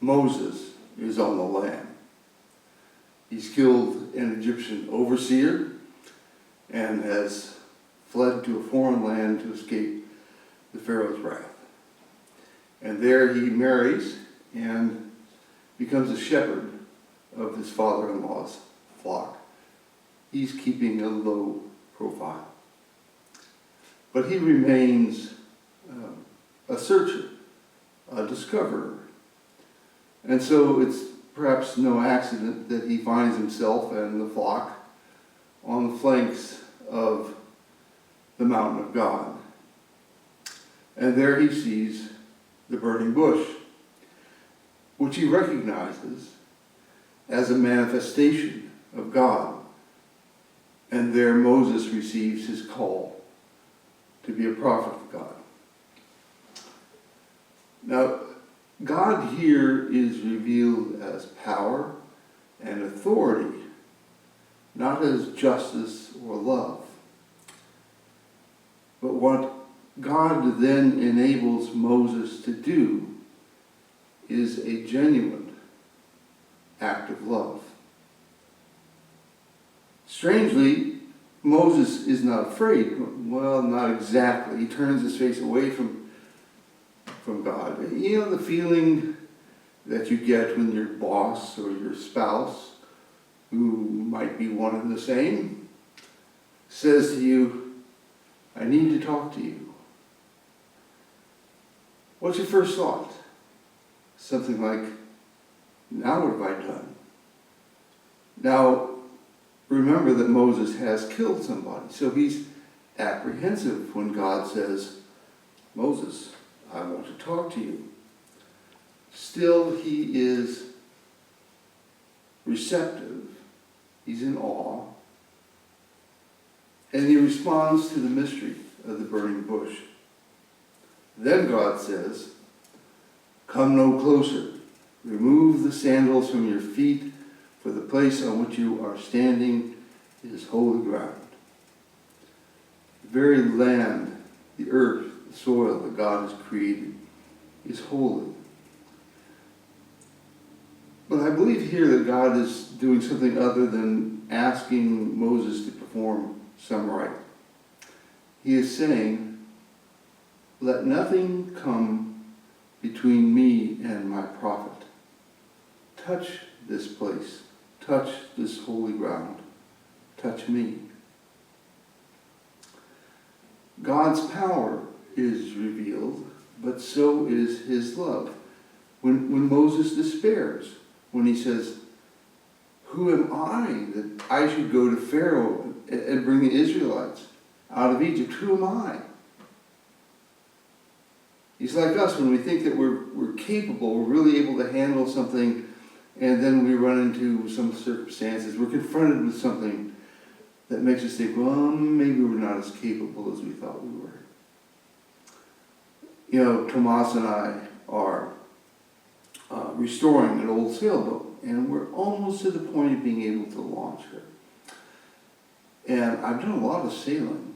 Moses is on the lam. He's killed an Egyptian overseer and has fled to a foreign land to escape the Pharaoh's wrath. And there he marries and becomes a shepherd of his father-in-law's flock. He's keeping a low profile. But he remains a searcher, a discoverer. And so it's perhaps no accident that he finds himself and the flock on the flanks of the mountain of God. And there he sees the burning bush, which he recognizes as a manifestation of God. And there Moses receives his call to be a prophet of God. Now, God here is revealed as power and authority, not as justice or love. But what God then enables Moses to do is a genuine act of love. Strangely, Moses is not afraid. Well, not exactly. He turns his face away from God. You know the feeling that you get when your boss or your spouse, who might be one and the same, says to you, "I need to talk to you." What's your first thought? Something like, "Now what have I done?" Now, remember that Moses has killed somebody, so he's apprehensive when God says, "Moses, I want to talk to you." Still, he is receptive. He's in awe. And he responds to the mystery of the burning bush. Then God says, "Come no closer. Remove the sandals from your feet, for the place on which you are standing is holy ground." The very land, the earth, the soil that God has created is holy. But I believe here that God is doing something other than asking Moses to perform some rite. He is saying, "Let nothing come between me and my prophet. Touch this place. Touch this holy ground. Touch me." God's power is revealed, but so is his love. When Moses despairs, when he says, "Who am I that I should go to Pharaoh and bring the Israelites out of Egypt? Who am I?" He's like us when we think that we're capable, we're really able to handle something, and then we run into some circumstances. We're confronted with something that makes us think, well, maybe we're not as capable as we thought we were. You know, Tomas and I are restoring an old sailboat, and we're almost to the point of being able to launch her. And I've done a lot of sailing,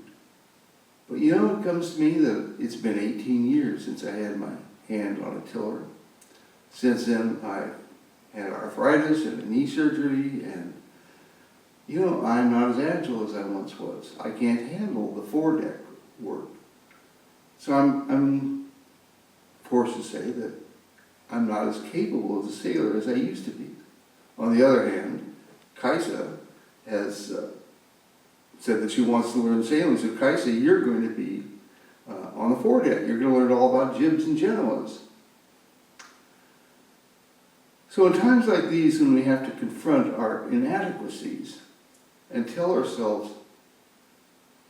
but you know, it comes to me that it's been 18 years since I had my hand on a tiller. Since then, I've had arthritis and a knee surgery, and you know, I'm not as agile as I once was. I can't handle the foredeck work. So I'm forced to say that I'm not as capable as a sailor as I used to be. On the other hand, Kaisa has said that she wants to learn sailing. So Kaisa, you're going to be on the foredeck. You're going to learn all about jibs and genoas. So in times like these, when we have to confront our inadequacies and tell ourselves,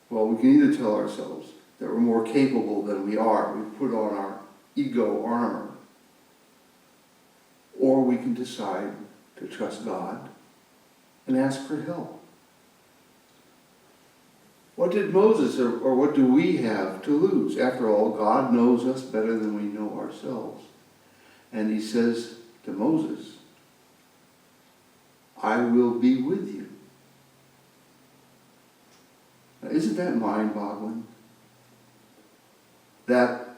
well, we can either tell ourselves that we're more capable than we are, we put on our ego armor, or we can decide to trust God and ask for help. What did Moses, or what do we have to lose? After all, God knows us better than we know ourselves. And he says to Moses, "I will be with you." Now, isn't that mind-boggling? That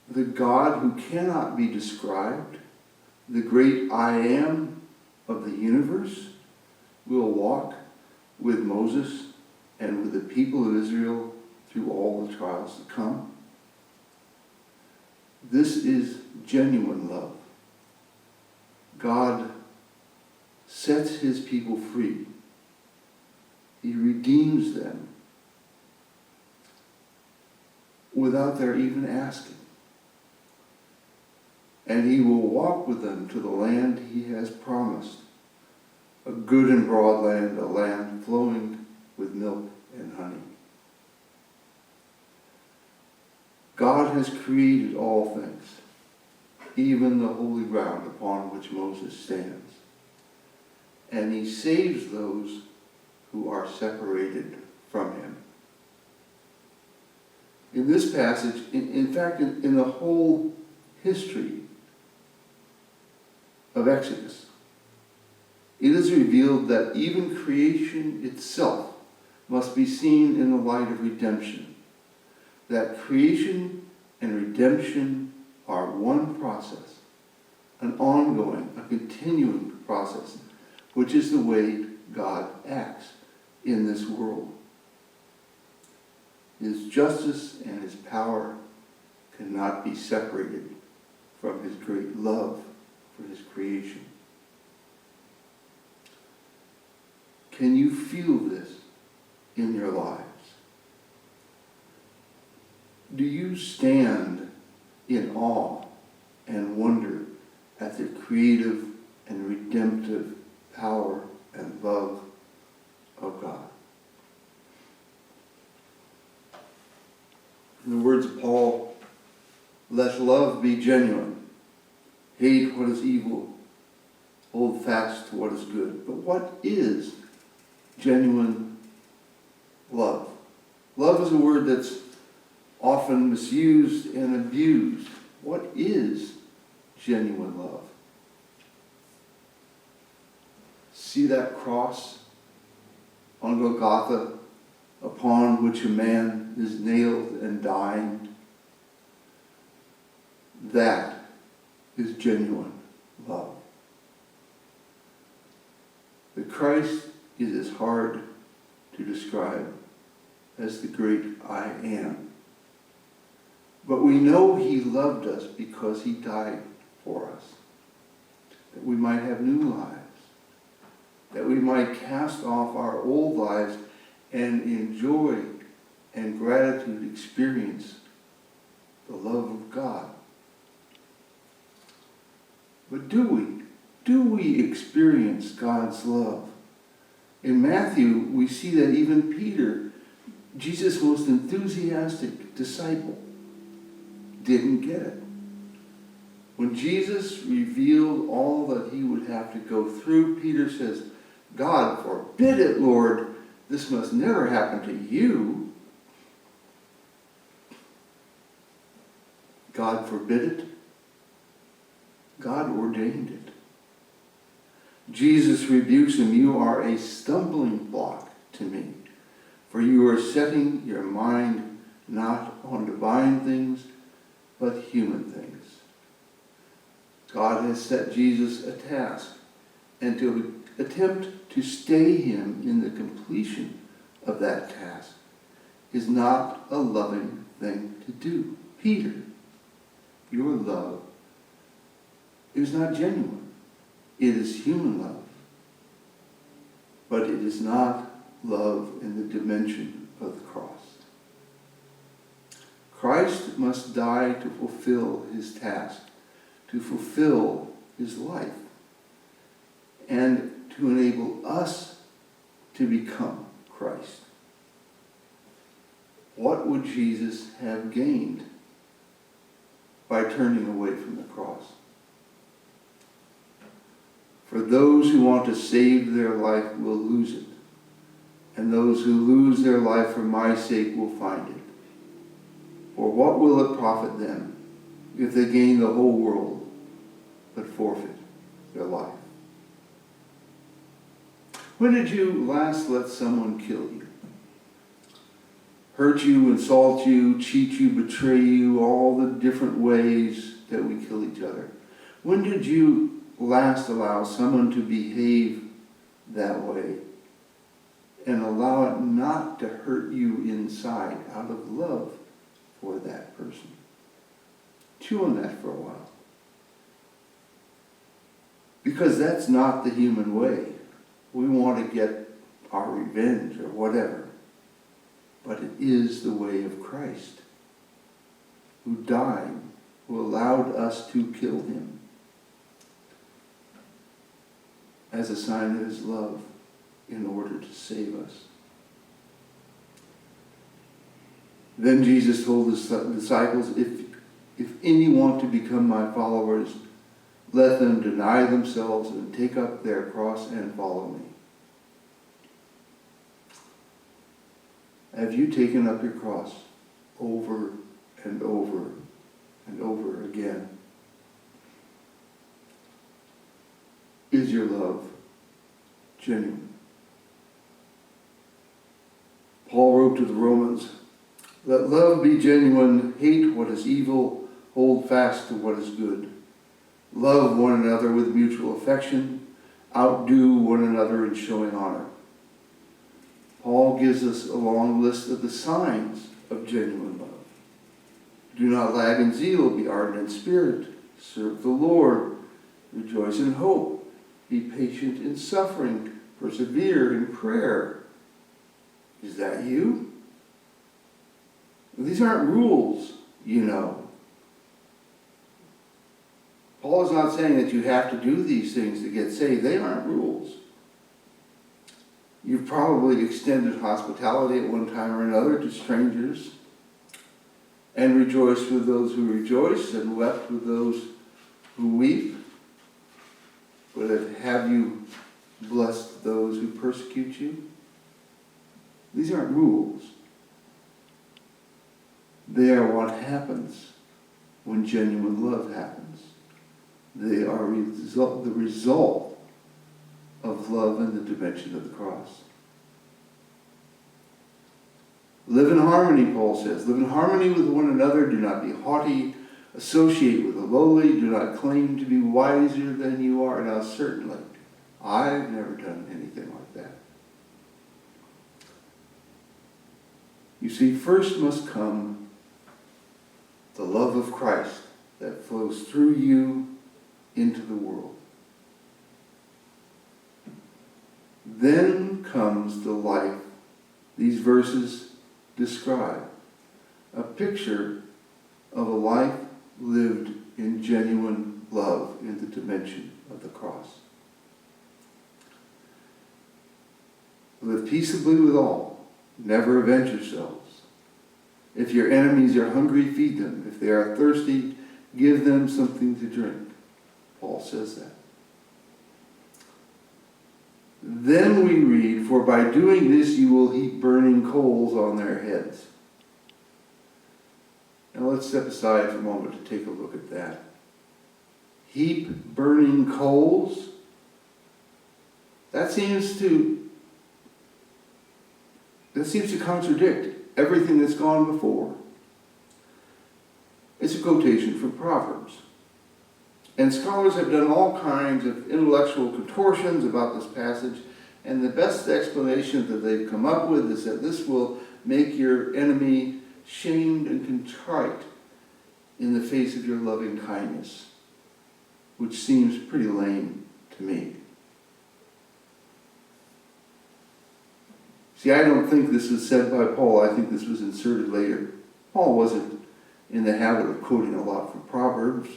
the God who cannot be described, the great I am of the universe, will walk with Moses and with the people of Israel through all the trials to come. This is genuine love. God sets his people free. He redeems them without their even asking. And he will walk with them to the land he has promised, a good and broad land, a land flowing with milk and honey. God has created all things, even the holy ground upon which Moses stands. And he saves those who are separated from him. In this passage, in fact, in the whole history of Exodus, it is revealed that even creation itself must be seen in the light of redemption. That creation and redemption are one process, an ongoing, a continuing process, which is the way God acts in this world. His justice and his power cannot be separated from his great love for his creation. Can you feel this in your lives? Do you stand in awe and wonder at the creative and redemptive power and love of God? In the words of Paul, let love be genuine. Hate what is evil. Hold fast to what is good. But what is genuine love? Love is a word that's often misused and abused. What is genuine love? See that cross on Golgotha upon which a man is nailed and dying? That is genuine love. The Christ is as hard to describe as the great I am. But we know he loved us because he died for us, that we might have new lives, that we might cast off our old lives and enjoy and gratitude experience the love of God. But do we experience God's love? In Matthew, we see that even Peter, Jesus' most enthusiastic disciple, didn't get it. When Jesus revealed all that he would have to go through, Peter says, God forbid it, Lord. This must never happen to you. God forbid it. God ordained it. Jesus rebukes him, you are a stumbling block to me, for you are setting your mind not on divine things, but human things. God has set Jesus a task, and to attempt to stay him in the completion of that task is not a loving thing to do. Peter, your love is not genuine. It is human love. But it is not love in the dimension of the cross. Christ must die to fulfill his task, to fulfill his life, and to enable us to become Christ. What would Jesus have gained by turning away from the cross? For those who want to save their life will lose it, and those who lose their life for my sake will find it. For what will it profit them if they gain the whole world but forfeit their life? When did you last let someone kill you? Hurt you, insult you, cheat you, betray you, all the different ways that we kill each other. When did you last allow someone to behave that way and allow it not to hurt you inside out of love for that person. Chew on that for a while. Because that's not the human way. We want to get our revenge or whatever. But it is the way of Christ, who died, who allowed us to kill him as a sign of his love in order to save us. Then Jesus told his disciples, if any want to become my followers, let them deny themselves and take up their cross and follow me. Have you taken up your cross over and over and over again? Is your love genuine? Paul wrote to the Romans, let love be genuine, hate what is evil, hold fast to what is good. Love one another with mutual affection, outdo one another in showing honor. Paul gives us a long list of the signs of genuine love. Do not lag in zeal, be ardent in spirit, serve the Lord, rejoice in hope, be patient in suffering, persevere in prayer. Is that you? These aren't rules, you know. Paul is not saying that you have to do these things to get saved. They aren't rules. You've probably extended hospitality at one time or another to strangers and rejoiced with those who rejoice and wept with those who weep. But have you blessed those who persecute you? These aren't rules. They are what happens when genuine love happens. They are the result of love in the dimension of the cross. Live in harmony, Paul says. Live in harmony with one another. Do not be haughty. Associate with the lowly. Do not claim to be wiser than you are. Now, certainly, I've never done anything like that. You see, first must come the love of Christ that flows through you into the world. Then comes the life these verses describe, a picture of a life lived in genuine love in the dimension of the cross. Live peaceably with all. Never avenge yourselves. If your enemies are hungry, feed them. If they are thirsty, give them something to drink. Paul says that. Then we read, for by doing this you will heap burning coals on their heads. Now let's step aside for a moment to take a look at that. Heap burning coals? That seems to contradict everything that's gone before. It's a quotation from Proverbs. And scholars have done all kinds of intellectual contortions about this passage, and the best explanation that they've come up with is that this will make your enemy shamed and contrite in the face of your loving kindness, which seems pretty lame to me. See, I don't think this was said by Paul. I think this was inserted later. Paul wasn't in the habit of quoting a lot from Proverbs.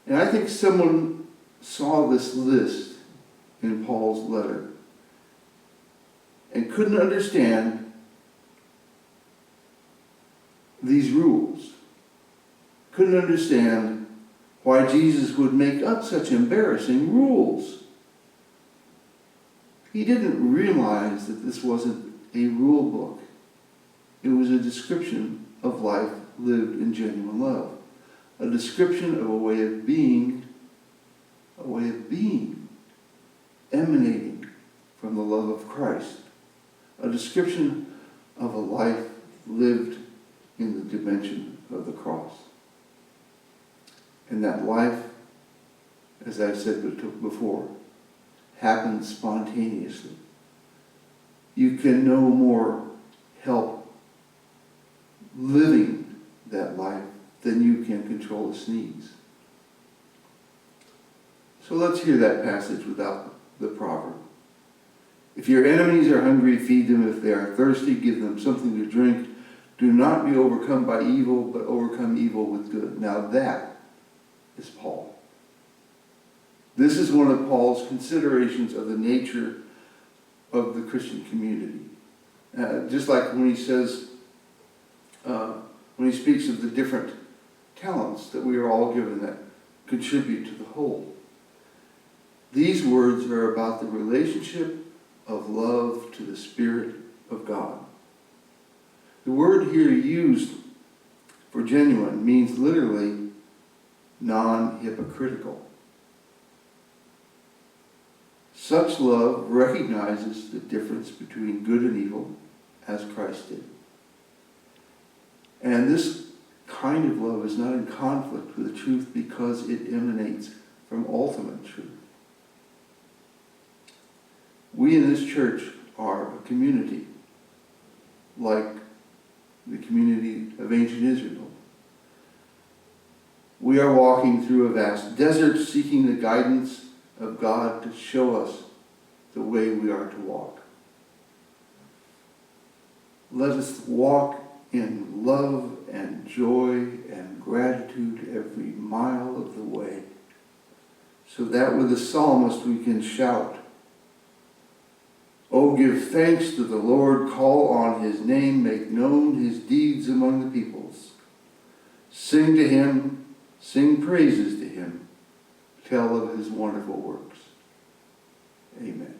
And I think someone saw this list in Paul's letter and couldn't understand these rules. Couldn't understand why Jesus would make up such embarrassing rules. He didn't realize that this wasn't a rule book. It was a description of life lived in genuine love. A description of a way of being, emanating from the love of Christ. A description of a life lived in the dimension of the cross. And that life as I've said before, happens spontaneously. You can no more help living that life than you can control a sneeze. So let's hear that passage without the proverb. If your enemies are hungry, feed them. If they are thirsty, give them something to drink. Do not be overcome by evil, but overcome evil with good. Now that is Paul. This is one of Paul's considerations of the nature of the Christian community. Just like when he says, when he speaks of the different talents that we are all given that contribute to the whole. These words are about the relationship of love to the Spirit of God. The word here used for genuine means literally non-hypocritical. Such love recognizes the difference between good and evil, as Christ did. And this kind of love is not in conflict with the truth because it emanates from ultimate truth. We in this church are a community like the community of ancient Israel. We are walking through a vast desert seeking the guidance of God to show us the way we are to walk. Let us walk in love and joy and gratitude every mile of the way, so that with the psalmist we can shout, "Oh, give thanks to the Lord, call on his name, make known his deeds among the peoples. Sing to him, sing praises to him, tell of his wonderful works." Amen.